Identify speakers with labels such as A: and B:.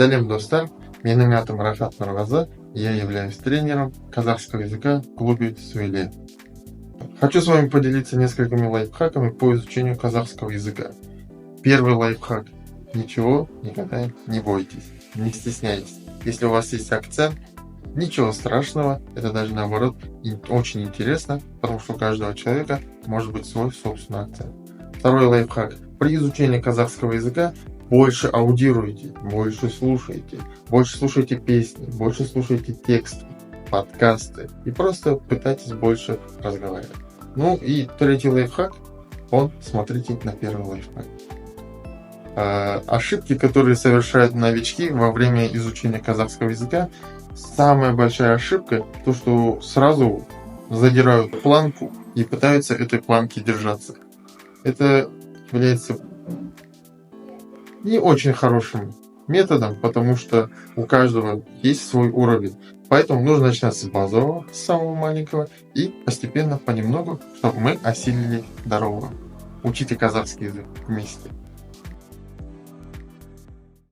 A: Сәлем, достар! Менің атым Рафат Нұрғазы. Я являюсь тренером казахского языка в клубе Сөйле. Хочу с вами поделиться несколькими лайфхаками по изучению казахского языка. Первый лайфхак. Ничего никогда не бойтесь, не стесняйтесь. Если у вас есть акцент, ничего страшного, это даже наоборот очень интересно, потому что у каждого человека может быть свой собственный акцент. Второй лайфхак. При изучении казахского языка больше аудируйте, больше слушайте песни, больше слушайте тексты, подкасты и просто пытайтесь больше разговаривать. Ну и третий лайфхак, смотрите на первый лайфхак. Ошибки, которые совершают новички во время изучения казахского языка, самая большая ошибка, то что сразу задирают планку и пытаются этой планки держаться. Это является не очень хорошим методом, потому что у каждого есть свой уровень. Поэтому нужно начинать с базового, с самого маленького, и постепенно, понемногу, чтобы мы осилили дорогу. Учите казахский язык вместе.